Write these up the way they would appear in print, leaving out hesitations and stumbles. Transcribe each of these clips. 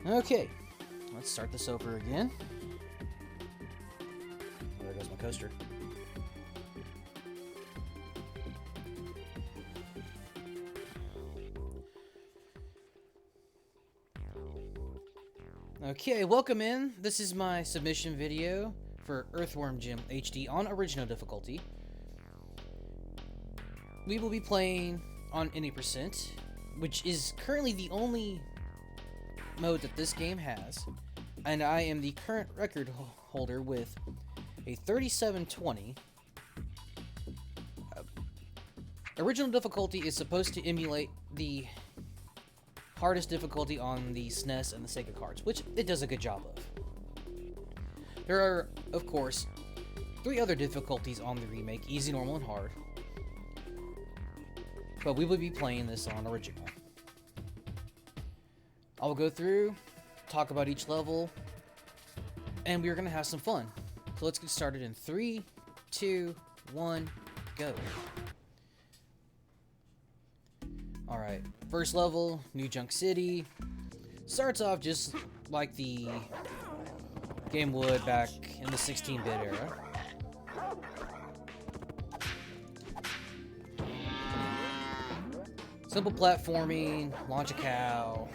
Okay, let's start this over again. There goes my coaster. Okay, welcome in. This is my submission video for Earthworm Jim HD on original difficulty. We will be playing on any percent, which is currently the only mode that this game has, and I am the current record holder with a 3720. Original difficulty is supposed to emulate the hardest difficulty on the SNES and the Sega cards, which it does a good job of. There are, of course, 3 other difficulties on the remake: easy, normal, and hard. But we will be playing this on original. I will go through, talk about each level, and we're going to have some fun. So let's get started in 3, 2, 1, go. Alright, first level, New Junk City. Starts off just like the game would back in the 16-bit era. Simple platforming, launch a cow.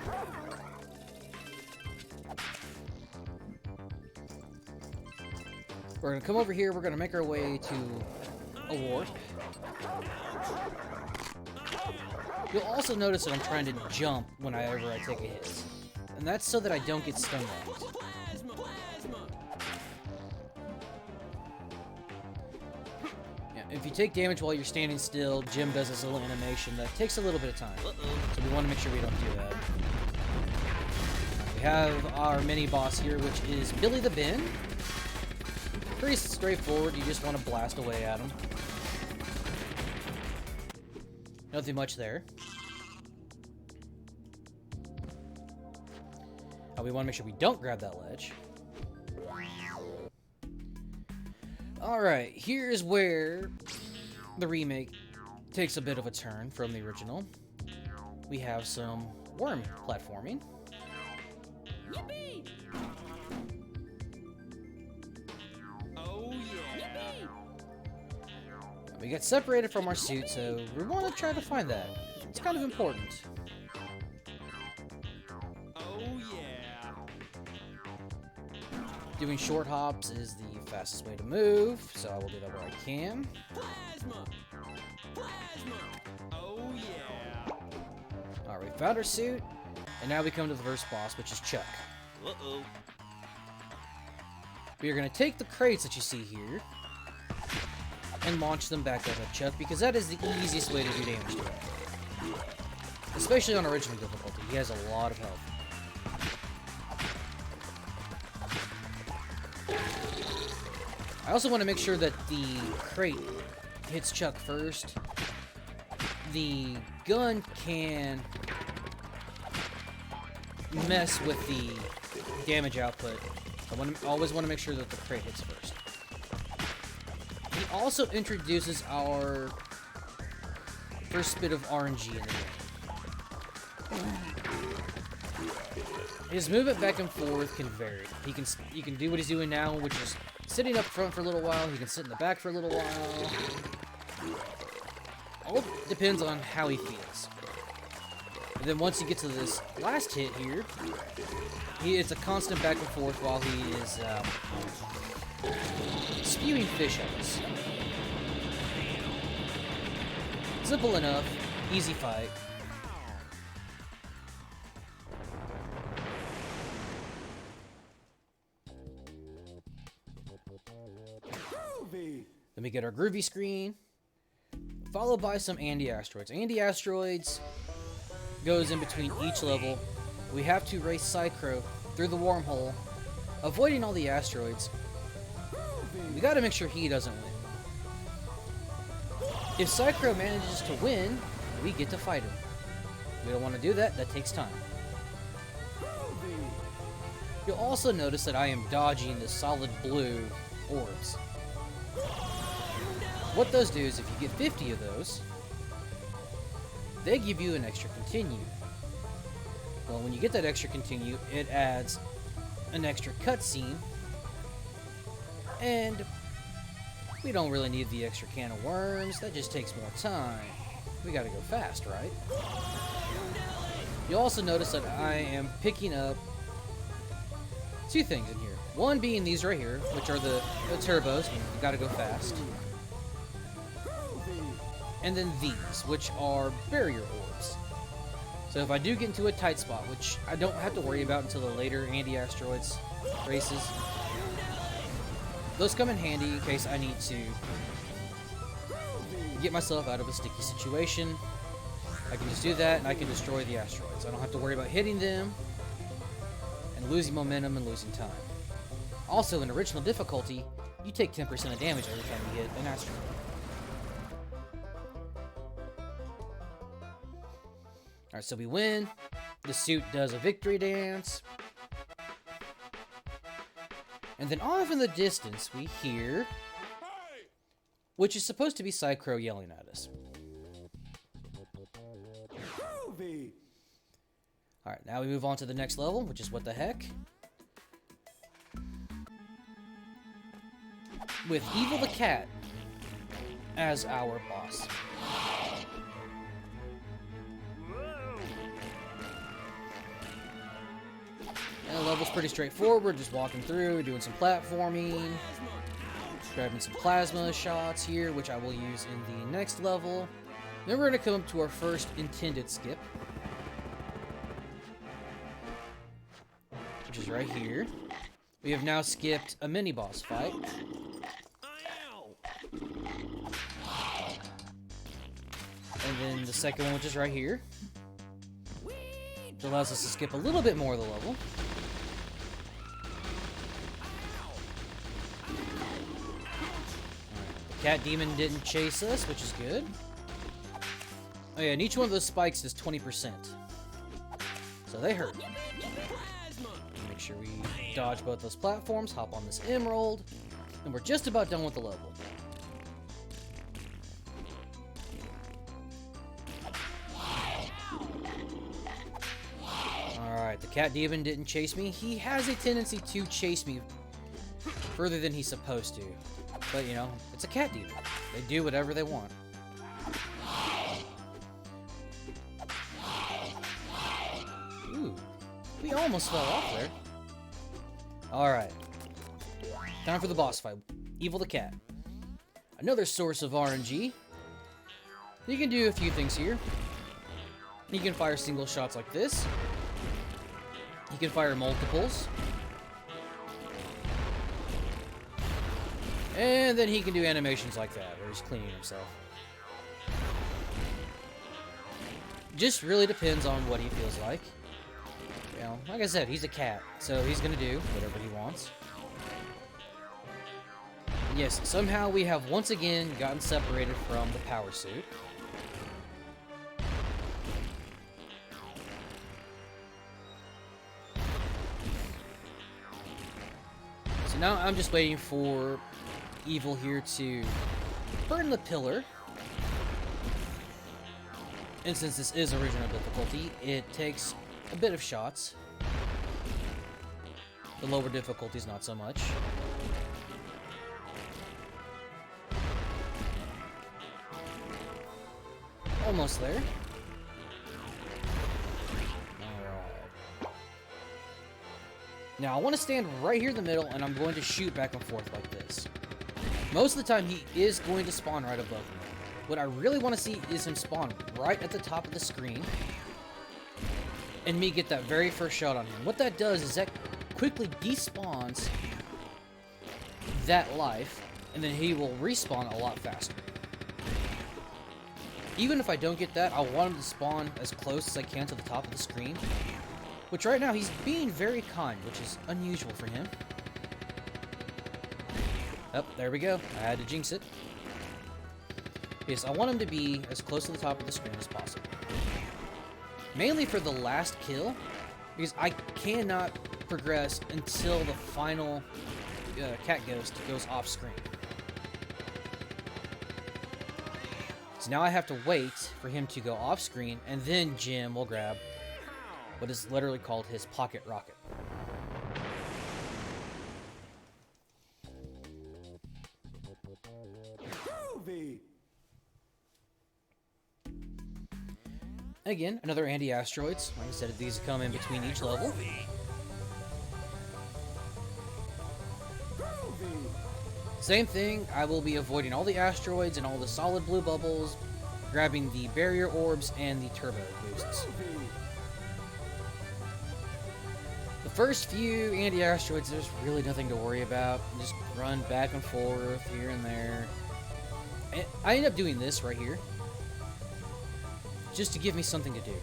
We're gonna come over here, we're gonna make our way to a warp. You'll also notice that I'm trying to jump whenever I take a hit. And that's so that I don't get stun locked. Yeah, if you take damage while you're standing still, Jim does this little animation that takes a little bit of time. So we want to make sure we don't do that. We have our mini-boss here, which is Billy the Bin. Pretty straightforward, you just want to blast away at him. Nothing much there. We want to make sure we don't grab that ledge. Alright, here's where the remake takes a bit of a turn from the original. We have some worm platforming. Yippee! Oh yeah! We got separated from our suit, so we want to try to find that. It's kind of important. Oh yeah! Doing short hops is the fastest way to move, so I will do that where I can. Plasma! Plasma! Oh yeah! Alright, we found our suit, and now we come to the first boss, which is Chuck. Uh-oh. We are going to take the crates that you see here and launch them back up at Chuck, because that is the easiest way to do damage to him. Especially on original difficulty, he has a lot of health. I also want to make sure that the crate hits Chuck first. The gun can mess with the damage output. I always want to make sure that the crate hits first. He also introduces our first bit of RNG in the game. His movement back and forth can vary. He can do what he's doing now, which is sitting up front for a little while. He can sit in the back for a little while. All depends on how he feels. And then once you get to this last hit here, it's a constant back and forth while he is spewing fish at us. Simple enough, easy fight. Then we get our groovy screen, followed by some anti-asteroids. Anti-asteroids goes in between each level. We have to race Psychro through the wormhole, avoiding all the asteroids. We gotta make sure he doesn't win. If Psychro manages to win, we get to fight him. We don't want to do that, that takes time. You'll also notice that I am dodging the solid blue orbs. What those do is if you get 50 of those, they give you an extra continue. Well, when you get that extra continue, it adds an extra cutscene, and we don't really need the extra can of worms. That just takes more time. We gotta go fast, right? You'll also notice that I am picking up two things in here. One being these right here, which are the turbos. You gotta go fast. And then these, which are barrier orbs. So if I do get into a tight spot, which I don't have to worry about until the later Andy Asteroids races, those come in handy in case I need to get myself out of a sticky situation. I can just do that and I can destroy the asteroids. I don't have to worry about hitting them and losing momentum and losing time. Also, in original difficulty, you take 10% of damage every time you hit an asteroid. Alright, so we win. The suit does a victory dance. And then off in the distance, we hear... which is supposed to be Psy-Crow yelling at us. Alright, now we move on to the next level, which is What the Heck? With Evil the Cat as our boss. And the level's pretty straightforward, just walking through, doing some platforming, grabbing some plasma shots here, which I will use in the next level. Then we're going to come up to our first intended skip, which is right here. We have now skipped a mini-boss fight. And then the second one, which is right here, which allows us to skip a little bit more of the level. The cat demon didn't chase us, which is good. Oh yeah, and each one of those spikes is 20%. So they hurt. Make sure we dodge both those platforms, hop on this emerald, and we're just about done with the level. Alright, the cat demon didn't chase me. He has a tendency to chase me further than he's supposed to. But, you know, it's a cat demon. They do whatever they want. Ooh, we almost fell off there. Alright. Time for the boss fight. Evil the Cat. Another source of RNG. You can do a few things here. You can fire single shots like this. You can fire multiples. And then he can do animations like that, where he's cleaning himself. Just really depends on what he feels like. You know, like I said, he's a cat, so he's gonna do whatever he wants. Yes, somehow we have once again gotten separated from the power suit. So now I'm just waiting for Evil here to burn the pillar. And since this is original difficulty, it takes a bit of shots. The lower difficulties, not so much. Almost there. Alright. Now, I want to stand right here in the middle, and I'm going to shoot back and forth like this. Most of the time, he is going to spawn right above me. What I really want to see is him spawn right at the top of the screen, and me get that very first shot on him. What that does is that quickly despawns that life, and then he will respawn a lot faster. Even if I don't get that, I want him to spawn as close as I can to the top of the screen. Which right now, he's being very kind, which is unusual for him. Oh, there we go. I had to jinx it. Yes, I want him to be as close to the top of the screen as possible. Mainly for the last kill, because I cannot progress until the final cat ghost goes off screen. So now I have to wait for him to go off screen, and then Jim will grab what is literally called his pocket rocket. Groovy. Again, another anti-asteroids. Like I said, these come in between each level. Same thing, I will be avoiding all the asteroids and all the solid blue bubbles, grabbing the barrier orbs and the turbo boosts. The first few anti-asteroids, there's really nothing to worry about. Just run back and forth here and there. And I end up doing this right here, just to give me something to do.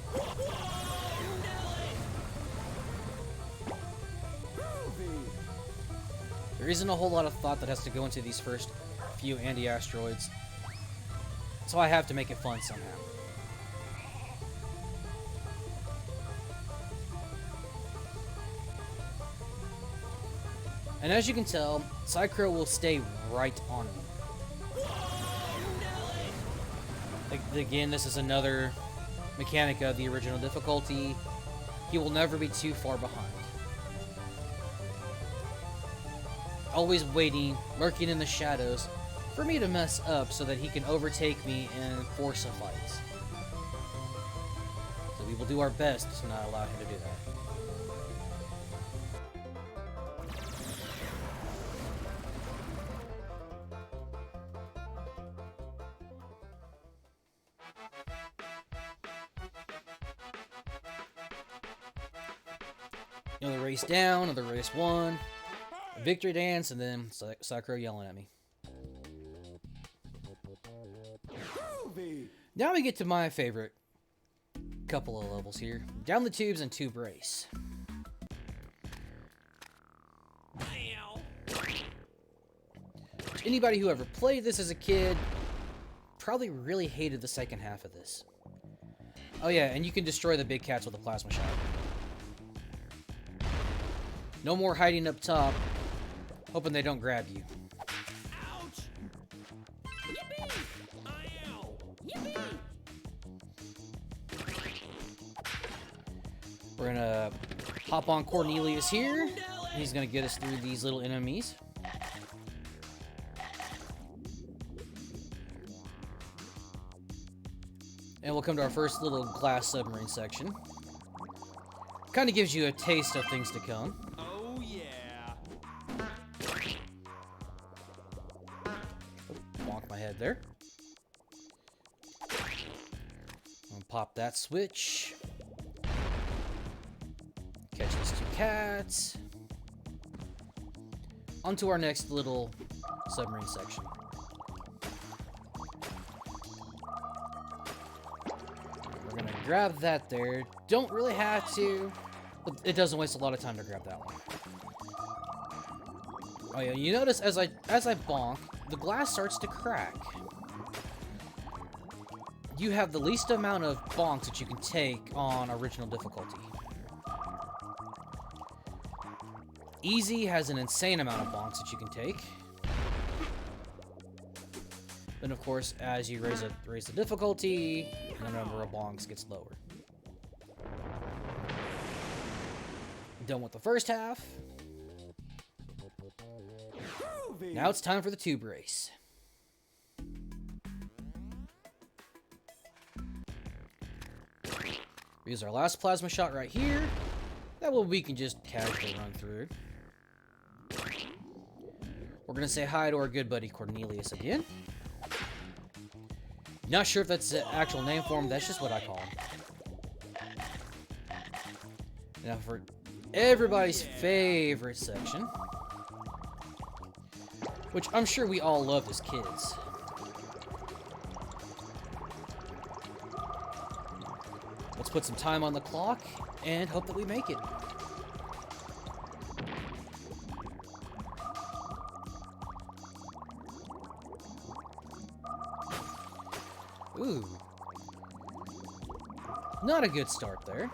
There isn't a whole lot of thought that has to go into these first few anti-asteroids, so I have to make it fun somehow. And as you can tell, Psycho will stay right on me. Again, this is another mechanic of the original difficulty. He will never be too far behind. Always waiting, lurking in the shadows, for me to mess up so that he can overtake me and force a fight. So we will do our best to not allow him to do that. Another race down, another race won. Victory dance, and then Sakura yelling at me. Now we get to my favorite couple of levels here. Down the tubes and tube race. Anybody who ever played this as a kid probably really hated the second half of this. Oh yeah, and you can destroy the big cats with a plasma shot. No more hiding up top, hoping they don't grab you. Ouch! Yippee! Ow! Yippee! We're gonna hop on Cornelius here. He's gonna get us through these little enemies. And we'll come to our first little glass submarine section. Kind of gives you a taste of things to come. Oh yeah! Bonk my head there. I'll pop that switch. Catch these two cats. On to our next little submarine section. We're gonna grab that there. Don't really have to, but it doesn't waste a lot of time to grab that one. Oh yeah, you notice as I bonk, the glass starts to crack. You have the least amount of bonks that you can take on original difficulty. Easy has an insane amount of bonks that you can take. Then of course, as you raise the difficulty, the number of bonks gets lower. Done with the first half. Now it's time for the tube race. We use our last plasma shot right here. That way we can just casually run through. We're gonna say hi to our good buddy Cornelius again. Not sure if that's the actual name for him, that's just what I call him. Now for everybody's favorite section, which I'm sure we all loved as kids. Let's put some time on the clock and hope that we make it. Ooh. Not a good start there,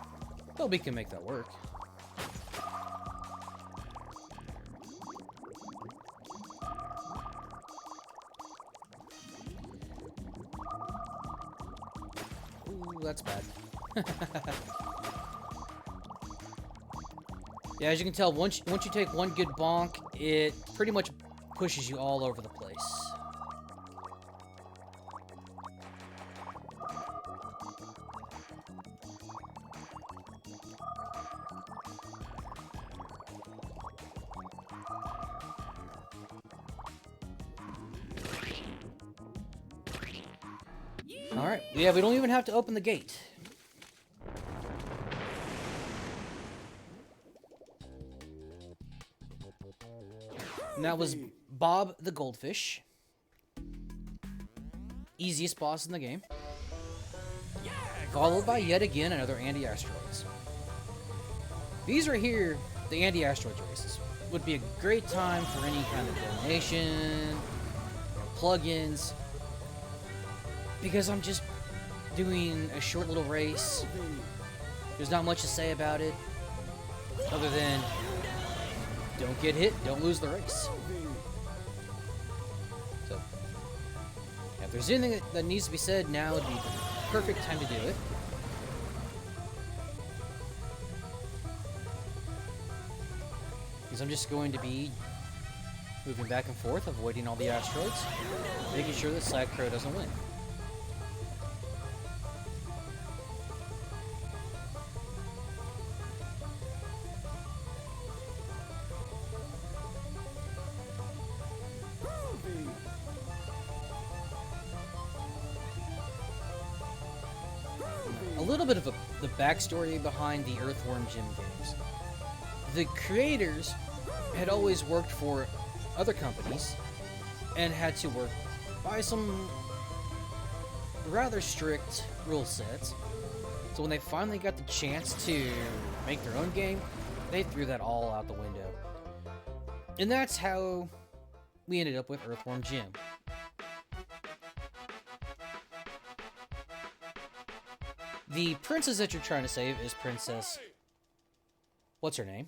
but we can make that work. Ooh, that's bad. Yeah, as you can tell, once you take one good bonk, it pretty much pushes you all over the place. Alright, yeah, we don't even have to open the gate. And that was Bob the Goldfish. Easiest boss in the game. Followed by yet again another anti-asteroids. These right here, the anti-asteroids races, would be a great time for any kind of donation, plugins, because I'm just doing a short little race. There's not much to say about it, other than don't get hit, don't lose the race. So, yeah, if there's anything that needs to be said, now would be the perfect time to do it. Because I'm just going to be moving back and forth, avoiding all the asteroids, making sure that Slide Crow doesn't win. A little bit of the backstory behind the Earthworm Jim games. The creators had always worked for other companies and had to work by some rather strict rule sets. So when they finally got the chance to make their own game, they threw that all out the window. And that's how we ended up with Earthworm Jim. The princess that you're trying to save is Princess... What's her name?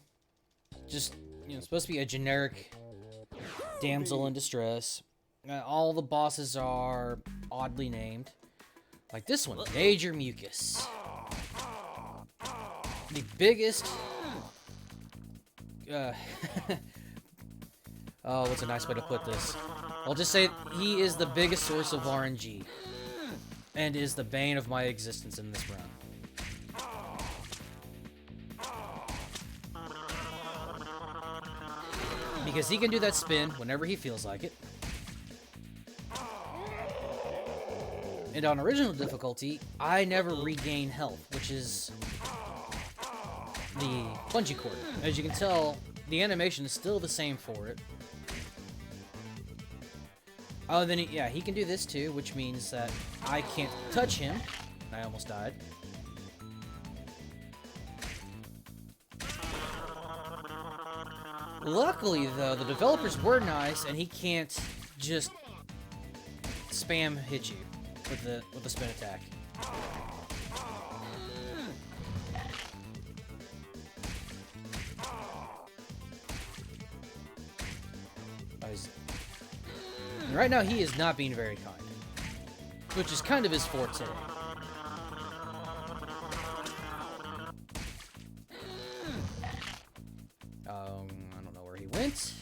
Just, you know, supposed to be a generic damsel in distress. All the bosses are oddly named. Like this one, Major Mucus. The biggest... oh, what's a nice way to put this? I'll just say he is the biggest source of RNG. And is the bane of my existence in this round. Because he can do that spin whenever he feels like it. And on original difficulty, I never regain health, which is the bungee cord. As you can tell, the animation is still the same for it. Oh, then yeah, he can do this too, which means that I can't touch him. I almost died. Luckily, though, the developers were nice, and he can't just spam hit you with the spin attack. Right now, he is not being very kind, which is kind of his forte. I don't know where he went.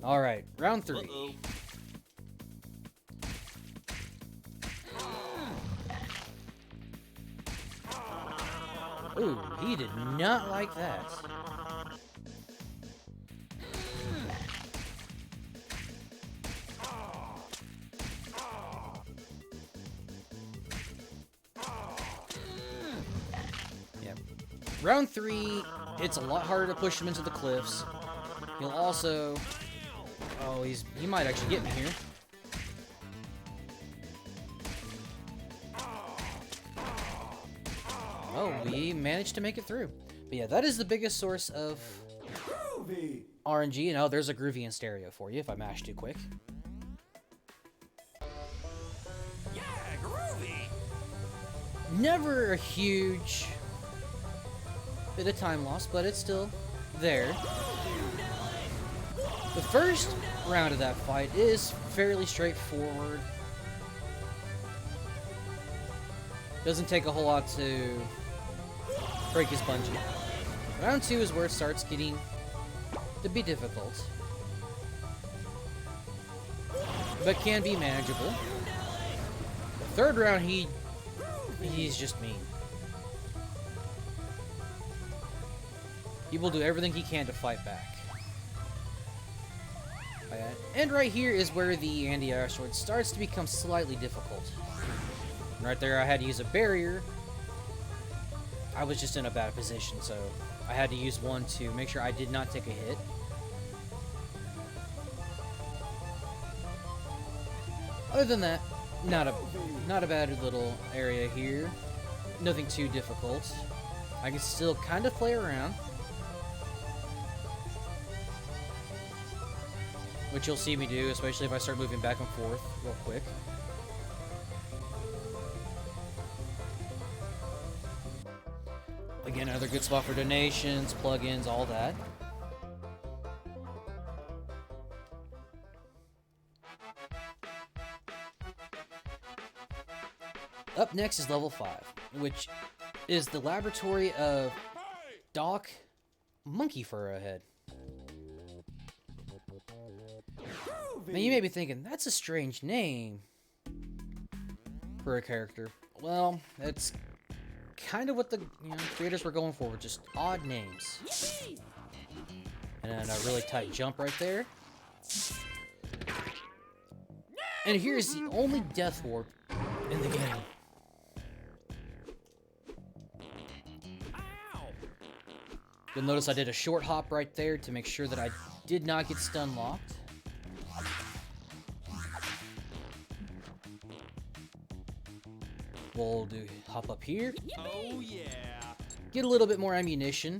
All right, round 3. Ooh, he did not like that. Round 3, it's a lot harder to push him into the cliffs. He'll also... Oh, he might actually get me here. Oh, we managed to make it through. But yeah, that is the biggest source of RNG. And oh, there's a Groovy in stereo for you if I mash too quick. Yeah, groovy. Never a huge... bit of time loss, but it's still there. The first round of that fight is fairly straightforward. Doesn't take a whole lot to break his bungee. Round 2 is where it starts getting to be difficult, but can be manageable. The third round, he's just mean. He will do everything he can to fight back. And right here is where the anti-air sword starts to become slightly difficult. And right there, I had to use a barrier. I was just in a bad position, so I had to use one to make sure I did not take a hit. Other than that, not a bad little area here. Nothing too difficult. I can still kind of play around, which you'll see me do, especially if I start moving back and forth real quick. Again, another good spot for donations, plugins, all that. Up next is level 5, which is the laboratory of Doc Monkey Fur Head. Now you may be thinking, that's a strange name for a character. Well, that's kind of what the creators were going for, just odd names. And then a really tight jump right there. And here's the only death warp in the game. You'll notice I did a short hop right there to make sure that I did not get stun locked. We'll hop up here. Oh yeah. Get a little bit more ammunition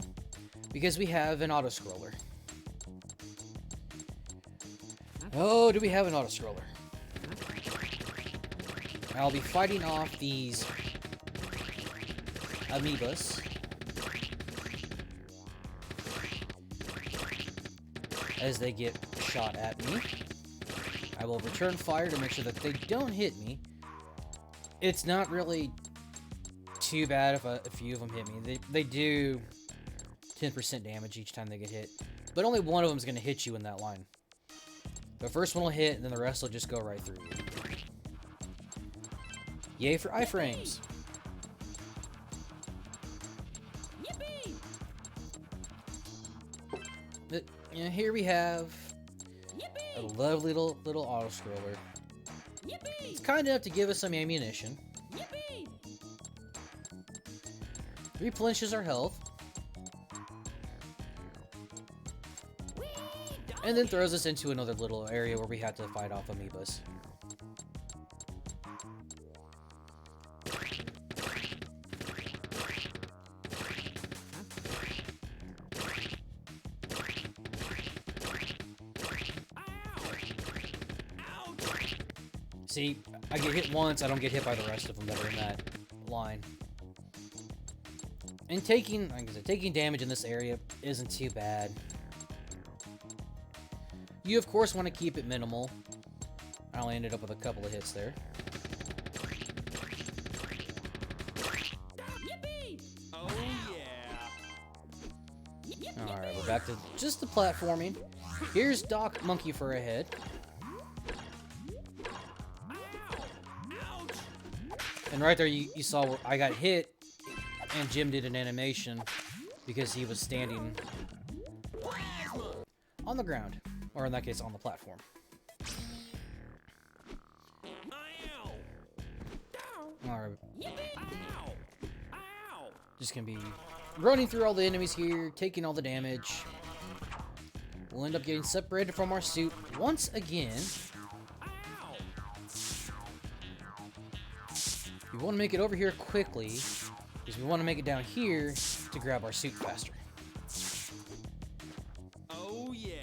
because we have an auto scroller. Oh, do we have an auto scroller? I'll be fighting off these amoebas as they get shot at me. I will return fire to make sure that they don't hit me. It's not really too bad if a few of them hit me. They do 10% damage each time they get hit, but only one of them is going to hit you in that line. The first one will hit, and then the rest will just go right through you. Yay for iframes! But, here we have a lovely little auto scroller. It's kind enough to give us some ammunition. Replenishes our health. And then throws us into another little area where we have to fight off amoebas. See, I get hit once, I don't get hit by the rest of them that are in that line. And taking damage in this area isn't too bad. You, of course, want to keep it minimal. I only ended up with a couple of hits there. Oh yeah. Alright, we're back to just the platforming. Here's Doc Monkey Fur Head. And right there, you saw where I got hit, and Jim did an animation because he was standing on the ground, or in that case, on the platform. Alright. Just gonna be running through all the enemies here, taking all the damage. We'll end up getting separated from our suit once again. We want to make it over here quickly, because we want to make it down here to grab our suit faster. Oh yeah.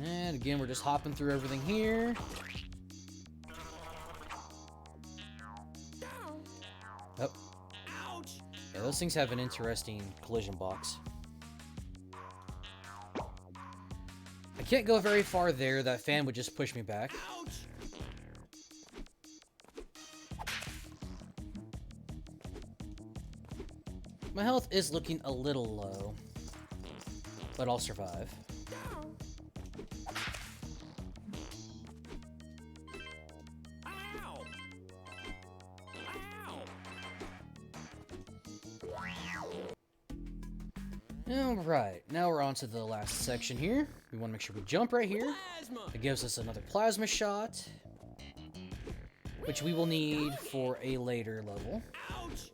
And again, we're just hopping through everything here. Oh. Yeah, those things have an interesting collision box. can't go very far there. That fan would just push me back. Ouch! My health is looking a little low, but I'll survive. Ow! Ow! Alright, now we're on to the last section here. We want to make sure we jump right here. Plasma! It gives us another plasma shot, which we will need for a later level. Ouch!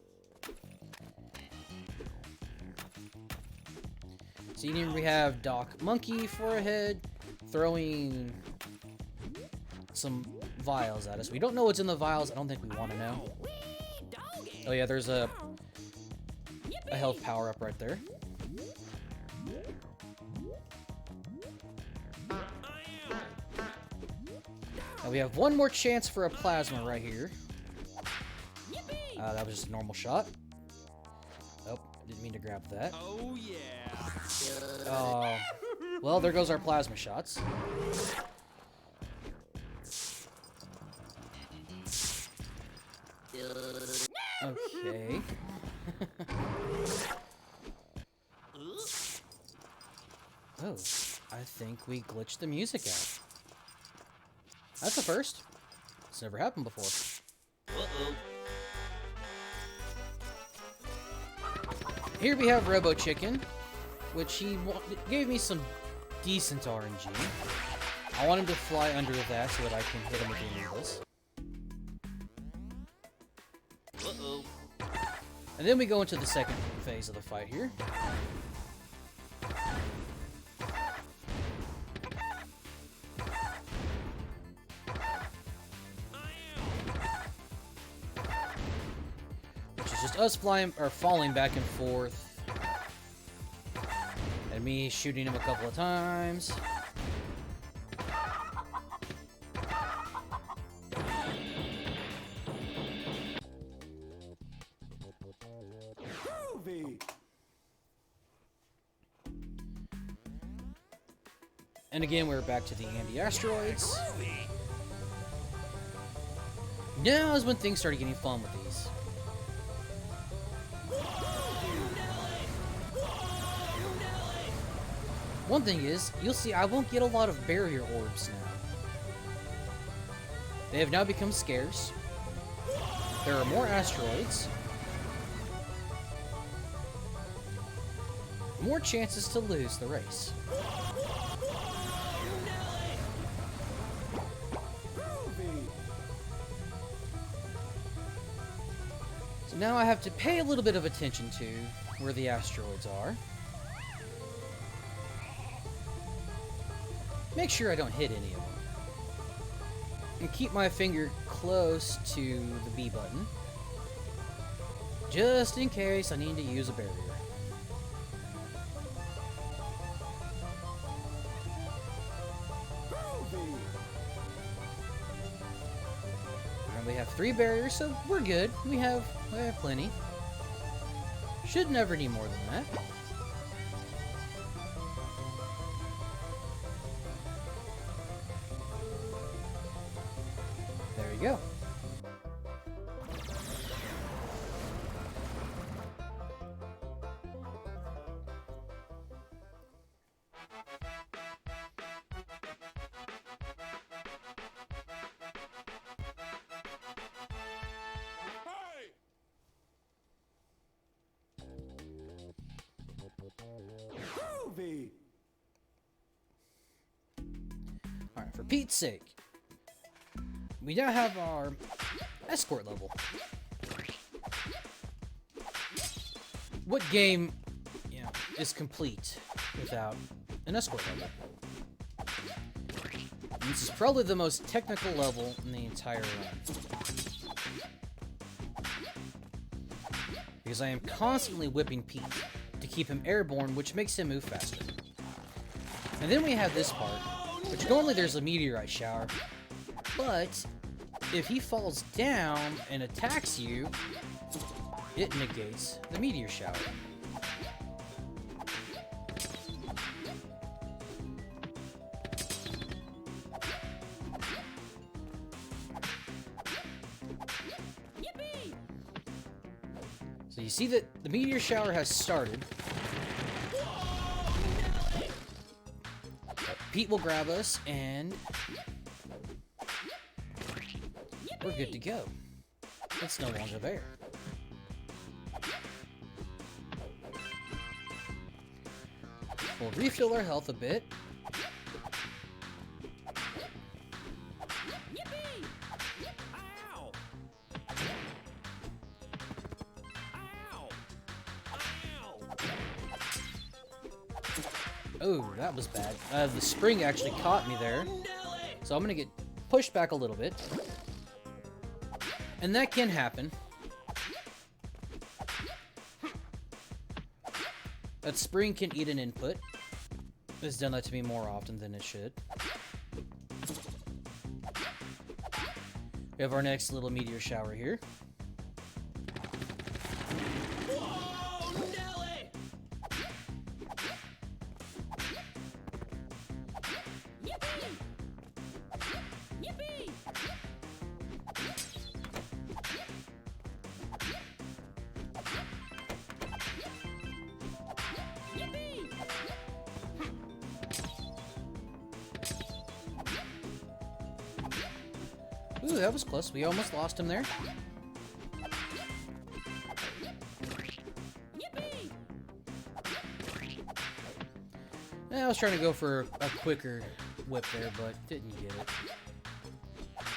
So here we have Doc Monkey for a head, throwing some vials at us. We don't know what's in the vials. I don't think we want to know. Oh yeah, there's a health power-up right there. Now we have one more chance for a plasma right here. That was just a normal shot. Oh, didn't mean to grab that. Oh yeah! Well, there goes our plasma shots. Okay. Oh, I think we glitched the music out. That's a first. It's never happened before. Uh-oh. Here we have Robo Chicken, which he gave me some decent RNG. I want him to fly under that so that I can hit him with the needles. Uh-oh. And then we go into the second phase of the fight here. Which is just us flying or falling back and forth. And me shooting him a couple of times. Groovy! And again, we're back to the Andy asteroids. Now is when things started getting fun with these. One thing is, you'll see I won't get a lot of barrier orbs now. They have now become scarce. There are more asteroids. More chances to lose the race. So now I have to pay a little bit of attention to where the asteroids are. Make sure I don't hit any of them. And keep my finger close to the B button. Just in case I need to use a barrier. And we have 3 barriers, so we're good. We have plenty. Should never need more than that. There you go. Groovy! Alright, for Pete's sake. We now have our escort level. What game, is complete without an escort level? And this is probably the most technical level in the entire run. Because I am constantly whipping Pete to keep him airborne, which makes him move faster. And then we have this part, which normally there's a meteorite shower, but if he falls down and attacks you, it negates the meteor shower. So you see that the meteor shower has started. Pete will grab us, and we're good to go. It's no longer there. We'll refill our health a bit. Oh, that was bad. The spring actually caught me there. So I'm gonna get pushed back a little bit. And that can happen. That spring can eat an input. It's done that to me more often than it should. We have our next little meteor shower here. Ooh, that was close. We almost lost him there. I was trying to go for a quicker whip there, but didn't get it.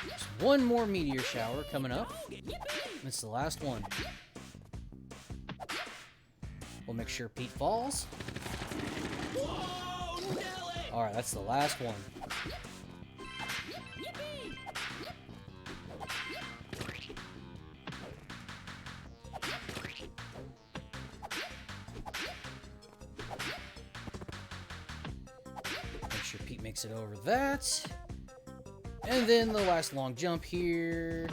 There's one more meteor shower coming up. It's the last one. We'll make sure Pete falls. Alright, that's the last one. Make sure Pete makes it over that. And then the last long jump here.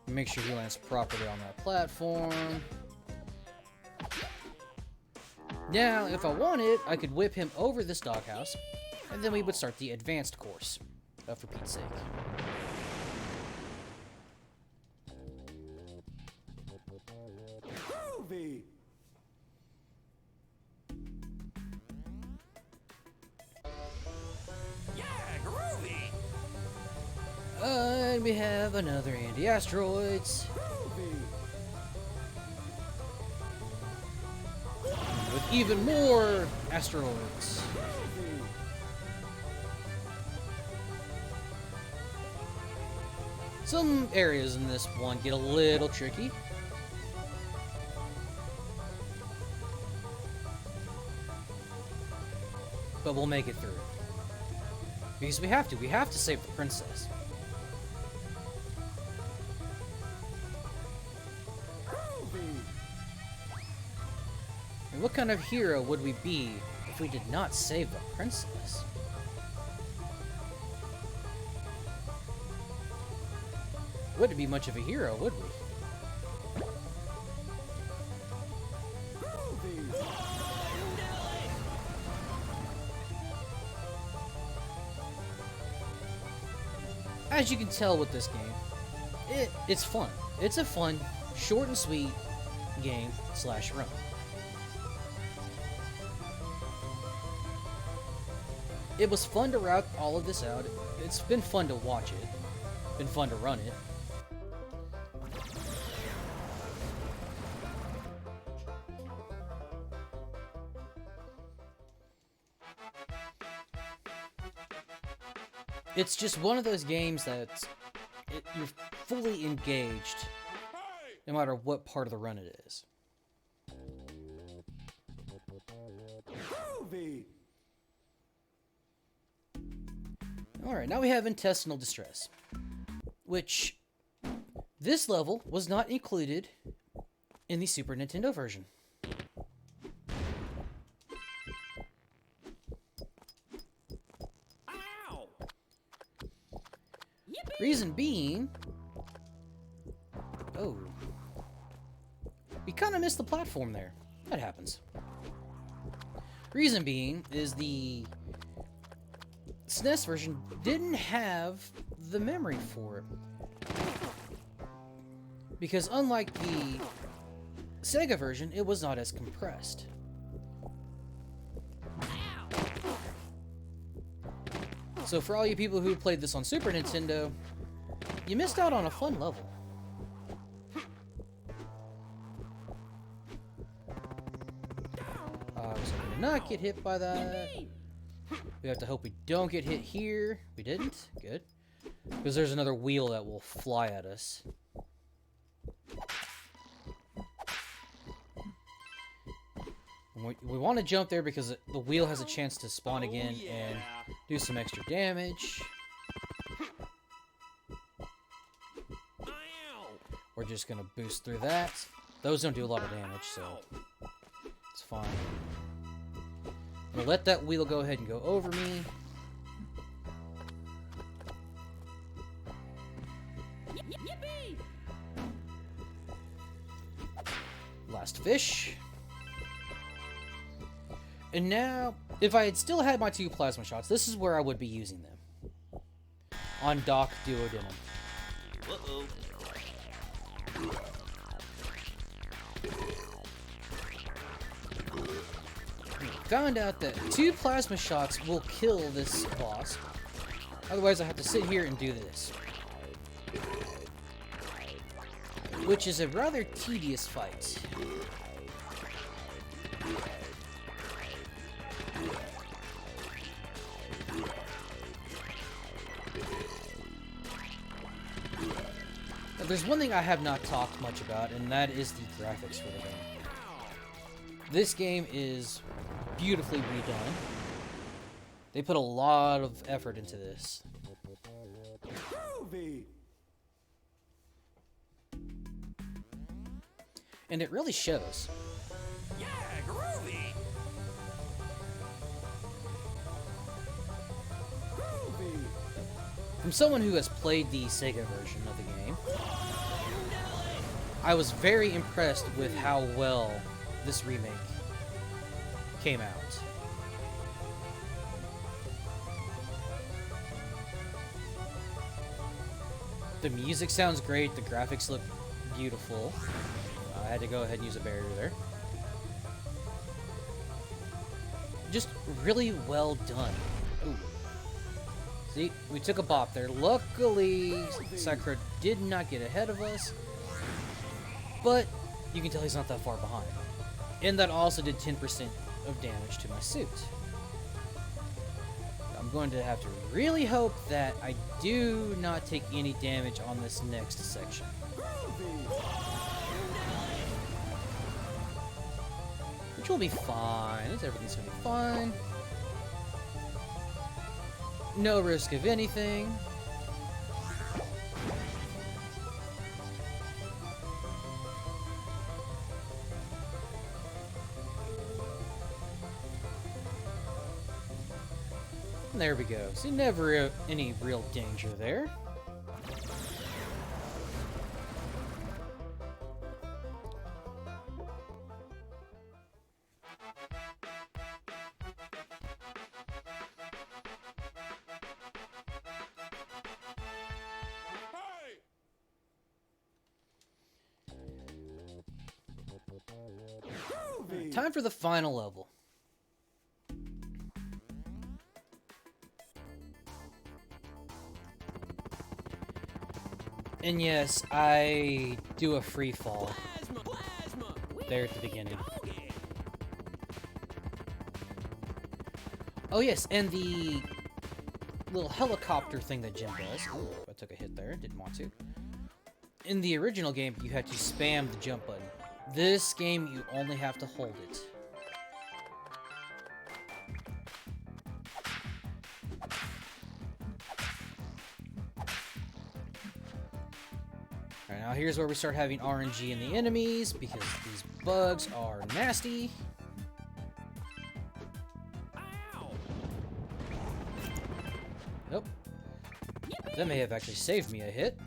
Make sure he lands properly on that platform. Now, if I wanted, I could whip him over this doghouse, and then we would start the advanced course, for Pete's sake. Groovy. Yeah, groovy. And we have another anti-asteroids. Groovy. With even more asteroids. Groovy. Some areas in this one get a little tricky. But we'll make it through. Because we have to save the princess. And what kind of hero would we be if we did not save the princess? Wouldn't be much of a hero, would we? As you can tell with this game, it's fun. It's a fun, short and sweet game / run. It was fun to route all of this out. It's been fun to watch it. Been fun to run it. It's just one of those games that you're fully engaged no matter what part of the run it is. Groovy. Alright, now we have intestinal distress, which this level was not included in the Super Nintendo version. Ow. Reason being... Oh. We kind of missed the platform there. That happens. Reason being is the SNES version didn't have the memory for it. Because unlike the Sega version, it was not as compressed. So for all you people who played this on Super Nintendo, you missed out on a fun level. I was hoping to not get hit by that. We have to hope we don't get hit here. We didn't? Good. Because there's another wheel that will fly at us. And we want to jump there because the wheel has a chance to spawn again and do some extra damage. We're just going to boost through that. Those don't do a lot of damage, so it's fine. I'm going to let that wheel go ahead and go over me. Last fish. And now, if I had still had my 2 plasma shots, this is where I would be using them. On Doc Duodenum. Uh-oh. Found out that 2 plasma shots will kill this boss. Otherwise, I have to sit here and do this. Which is a rather tedious fight. Now, there's one thing I have not talked much about, and that is the graphics for the game. This game is beautifully redone. They put a lot of effort into this. Groovy. And it really shows. Yeah, groovy. Groovy. From someone who has played the Sega version of the game, I was very impressed with how well this remake came out. The music sounds great, the graphics look beautiful. I had to go ahead and use a barrier there. Just really well done. Ooh. See, we took a bop there. Luckily, Sakura did not get ahead of us, but you can tell he's not that far behind. And that also did 10% of damage to my suit. I'm going to have to really hope that I do not take any damage on this next section. Which will be fine. Everything's going to be fine. No risk of anything. There we go. See, never any real danger there. Groovy. Time for the final level. And yes, I do a free fall there at the beginning. Oh yes, and the little helicopter thing that Jim does. Ooh, I took a hit there, didn't want to. In the original game, you had to spam the jump button. This game, you only have to hold it. Alright, now here's where we start having RNG in the enemies, because these bugs are nasty. Nope. That may have actually saved me a hit.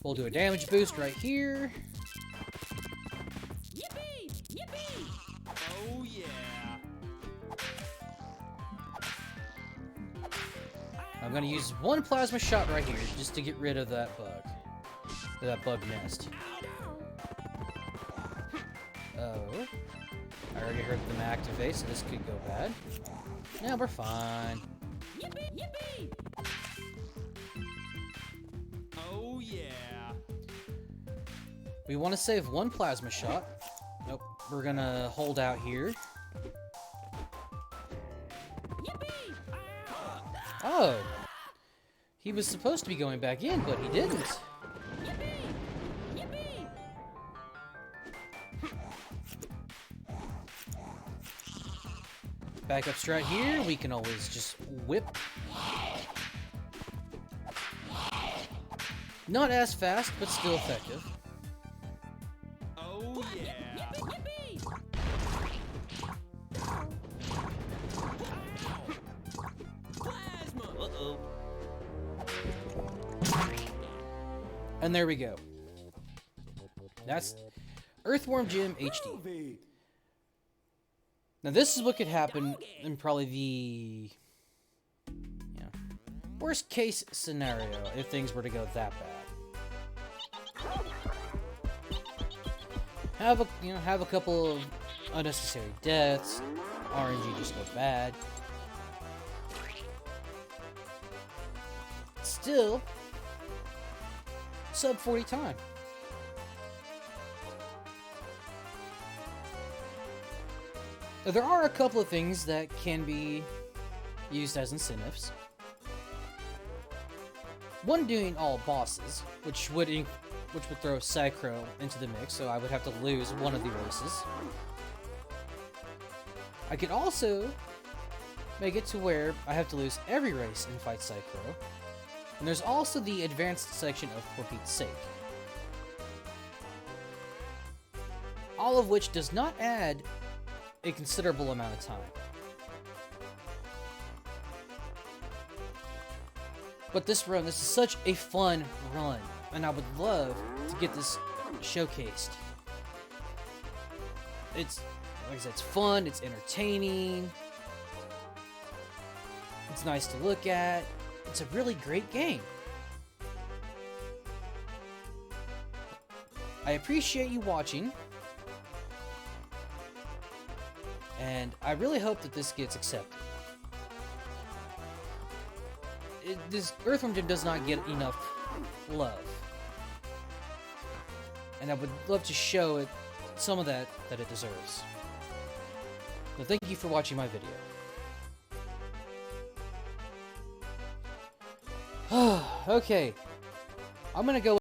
We'll do a damage boost right here. Yippee! Yippee! Oh yeah. I'm gonna use one plasma shot right here just to get rid of that bug. That bug nest. Oh. I already heard them activate, so this could go bad. Yeah, we're fine. Yippee! Yippee! Oh yeah! We want to save one plasma shot. Nope. We're gonna hold out here. Yippee! Oh. He was supposed to be going back in, but he didn't. Yippee! Yippee! Backup strat here. We can always just whip. Not as fast, but still effective. Oh yeah! Yippee! Plasma! Uh-oh. And there we go. That's Earthworm Jim HD. Groovy! Now this is what could happen in probably the worst case scenario if things were to go that bad. Have a couple of unnecessary deaths. RNG just goes bad. Still, sub 40 time. Now, there are a couple of things that can be used as incentives. One doing all bosses, which would throw Psychro into the mix, so I would have to lose one of the races. I could also make it to where I have to lose every race and fight Psychro. And there's also the advanced section of For Pete's Sake. All of which does not add a considerable amount of time. But this is such a fun run, and I would love to get this showcased. It's, like I said, it's fun, it's entertaining, it's nice to look at, it's a really great game. I appreciate you watching, and I really hope that this gets accepted. This Earthworm Jim does not get enough love, and I would love to show it some of that it deserves. So thank you for watching my video. Okay, I'm gonna go